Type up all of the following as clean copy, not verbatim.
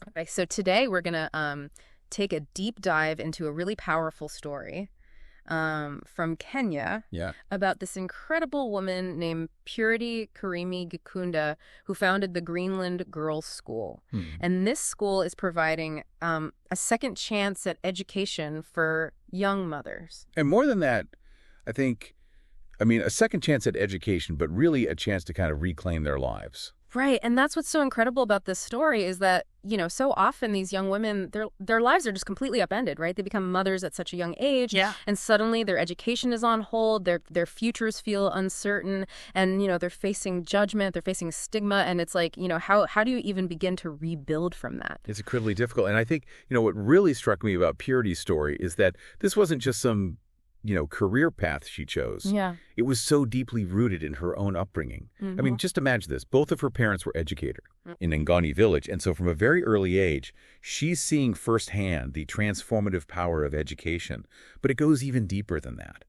Okay, so today we're going to take a deep dive into a really powerful story from Kenya Yeah. about this incredible woman named Purity Karimi Gikunda who founded the Greenland Girls School. Hmm. And this school is providing a second chance at education for young mothers. And more than that, I think, a second chance at education, but really a chance to kind of reclaim their lives. Right, and that's what's so incredible about this story is that, so often these young women, their lives are just completely upended, right? They become mothers at such a young age, Yeah. and suddenly their education is on hold, their futures feel uncertain, and, they're facing judgment, they're facing stigma, and it's like, how do you even begin to rebuild from that? It's incredibly difficult. And I think, what really struck me about Purity's story is that this wasn't just some, career path she chose. Yeah. It was so deeply rooted in her own upbringing. Just imagine this. Both of her parents were educators in Ngani village. And so from a very early age, she's seeing firsthand the transformative power of education. But it goes even deeper than that.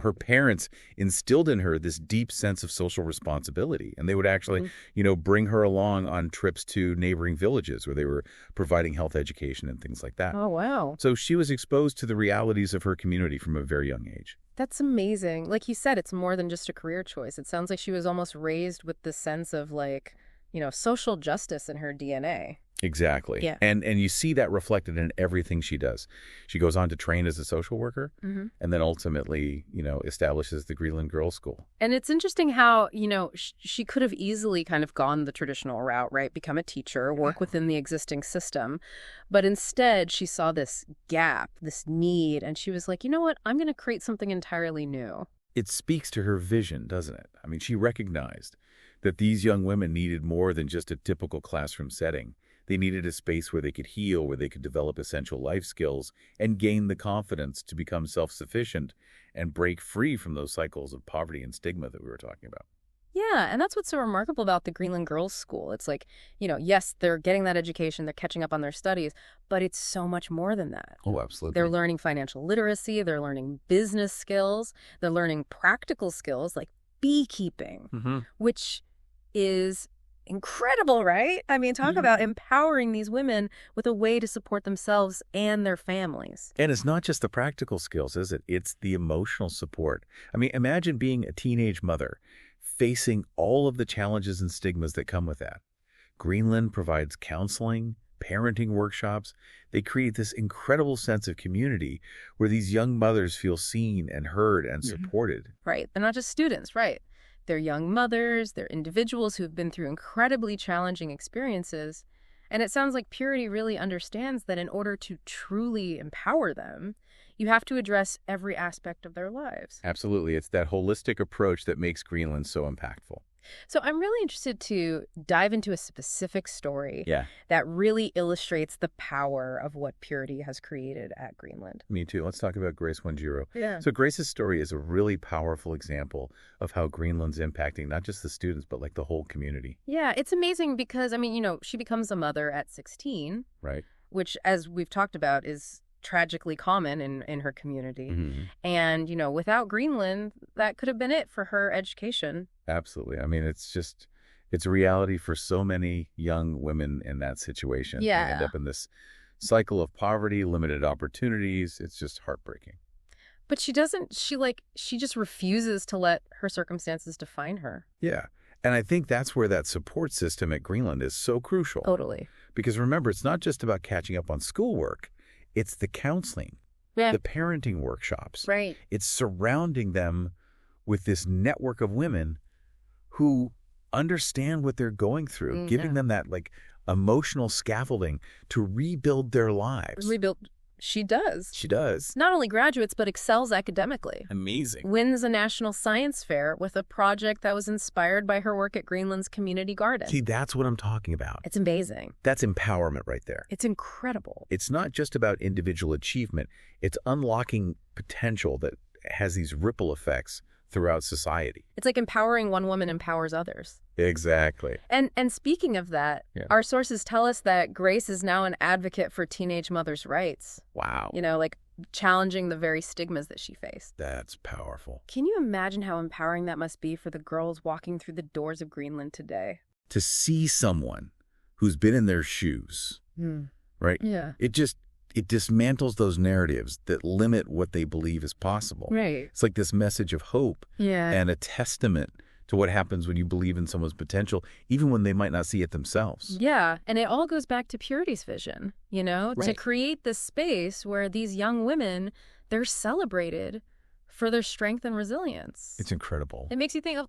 Her parents instilled in her this deep sense of social responsibility. And they would actually, bring her along on trips to neighboring villages where they were providing health education and things like that. Oh, wow. So she was exposed to the realities of her community from a very young age. That's amazing. Like you said, it's more than just a career choice. It sounds like she was almost raised with this sense of social justice in her DNA. Exactly. Yeah. And you see that reflected in everything she does. She goes on to train as a social worker and then ultimately, establishes the Greenland Girls School. And it's interesting how, she could have easily kind of gone the traditional route, right? Become a teacher, work within the existing system. But instead, she saw this gap, this need, and she was like, you know what? I'm going to create something entirely new. It speaks to her vision, doesn't it? She recognized that these young women needed more than just a typical classroom setting. They needed a space where they could heal, where they could develop essential life skills and gain the confidence to become self-sufficient and break free from those cycles of poverty and stigma that we were talking about. Yeah, and that's what's so remarkable about the Greenland Girls School. It's like, yes, they're getting that education, they're catching up on their studies, but it's so much more than that. Oh, absolutely. They're learning financial literacy, they're learning business skills, they're learning practical skills like beekeeping, which is incredible, right? Talk about empowering these women with a way to support themselves and their families. And it's not just the practical skills, is it? It's the emotional support. Imagine being a teenage mother facing all of the challenges and stigmas that come with that. Greenland provides counseling, parenting workshops. They create this incredible sense of community where these young mothers feel seen and heard and supported. Right. They're not just students, right? They're young mothers, they're individuals who've been through incredibly challenging experiences. And it sounds like Purity really understands that in order to truly empower them, you have to address every aspect of their lives. Absolutely. It's that holistic approach that makes Greenland so impactful. So I'm really interested to dive into a specific story Yeah. that really illustrates the power of what Purity has created at Greenland. Me too. Let's talk about Grace Wanjiro. Yeah. So Grace's story is a really powerful example of how Greenland's impacting not just the students, but like the whole community. Yeah, it's amazing because, she becomes a mother at 16, Right. which, as we've talked about, is tragically common in her community. And, without Greenland, that could have been it for her education. Absolutely. It's a reality for so many young women in that situation. Yeah. They end up in this cycle of poverty, limited opportunities. It's just heartbreaking. But she just refuses to let her circumstances define her. Yeah. And I think that's where that support system at Greenland is so crucial. Totally. Because remember, it's not just about catching up on schoolwork. It's the counseling, the parenting workshops. Right. It's surrounding them with this network of women who understand what they're going through, giving them that emotional scaffolding to rebuild their lives. She does. She does. Not only graduates, but excels academically. Amazing. Wins a national science fair with a project that was inspired by her work at Greenland's community garden. See, that's what I'm talking about. It's amazing. That's empowerment right there. It's incredible. It's not just about individual achievement. It's unlocking potential that has these ripple effects throughout society. It's like empowering one woman empowers others. Exactly. And speaking of that, our sources tell us that Grace is now an advocate for teenage mothers' rights. Wow. Challenging the very stigmas that she faced. That's powerful. Can you imagine how empowering that must be for the girls walking through the doors of Greenland today? To see someone who's been in their shoes, right? Yeah. It dismantles those narratives that limit what they believe is possible. Right. It's like this message of hope Yeah. and a testament to what happens when you believe in someone's potential, even when they might not see it themselves. Yeah, and it all goes back to Purity's vision, to Right. create this space where these young women, they're celebrated for their strength and resilience. It's incredible. It makes you think of,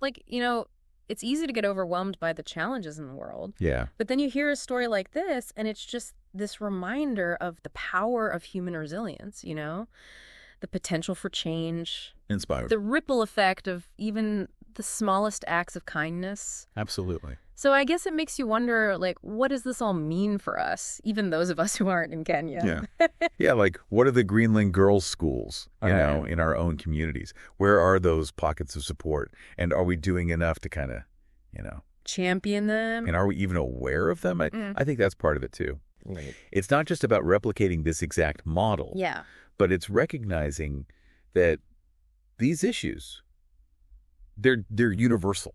it's easy to get overwhelmed by the challenges in the world. Yeah. But then you hear a story like this, and it's just this reminder of the power of human resilience, the potential for change. Inspired. The ripple effect of even the smallest acts of kindness. Absolutely. So I guess it makes you wonder, what does this all mean for us, even those of us who aren't in Kenya? Yeah. Yeah, what are the Greenland Girls Schools, in our own communities? Where are those pockets of support? And are we doing enough to kind of, champion them? And are we even aware of them? I think that's part of it, too. Right. It's not just about replicating this exact model. Yeah. But it's recognizing that these issues, they're universal.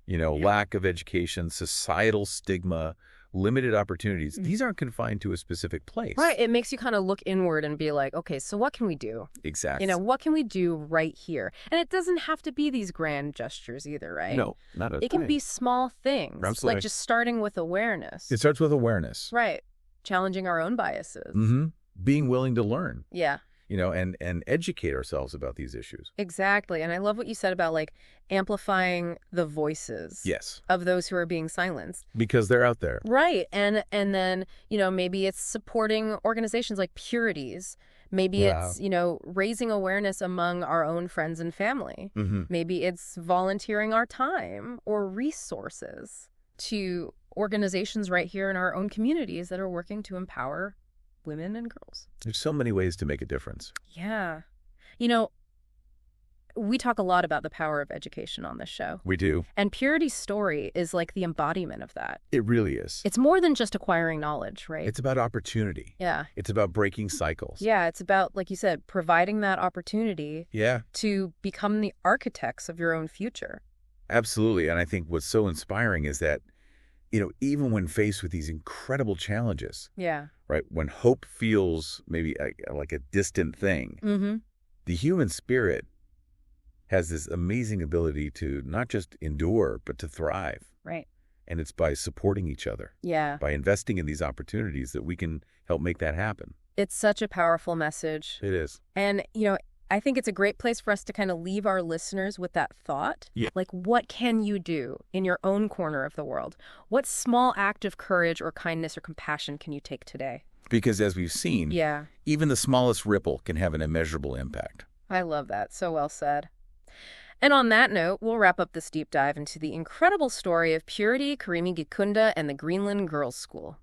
Lack of education, societal stigma, limited opportunities. These aren't confined to a specific place. Right. It makes you kind of look inward and be like, okay, so what can we do? Exactly. What can we do right here? And it doesn't have to be these grand gestures either, right? No, not at all. It can be small things. Absolutely. Like just starting with awareness. It starts with awareness. Right. Challenging our own biases. Being willing to learn. Yeah. And educate ourselves about these issues. Exactly. And I love what you said about amplifying the voices of those who are being silenced. Because they're out there. Right. And then, maybe it's supporting organizations like Purities. Maybe it's, raising awareness among our own friends and family. Maybe it's volunteering our time or resources to organizations right here in our own communities that are working to empower women and girls. There's so many ways to make a difference. Yeah. We talk a lot about the power of education on this show. We do. And Purity's story is the embodiment of that. It really is. It's more than just acquiring knowledge, right? It's about opportunity. Yeah. It's about breaking cycles. Yeah, it's about, like you said, providing that opportunity Yeah. to become the architects of your own future. Absolutely. And I think what's so inspiring is that, even when faced with these incredible challenges, Yeah. right, when hope feels maybe like a distant thing, the human spirit has this amazing ability to not just endure, but to thrive. Right. And it's by supporting each other, Yeah. by investing in these opportunities that we can help make that happen. It's such a powerful message. It is. And, I think it's a great place for us to kind of leave our listeners with that thought. Yeah. What can you do in your own corner of the world? What small act of courage or kindness or compassion can you take today? Because as we've seen, Yeah. even the smallest ripple can have an immeasurable impact. I love that. So well said. And on that note, we'll wrap up this deep dive into the incredible story of Purity, Karimi, Gikunda, and the Greenland Girls School.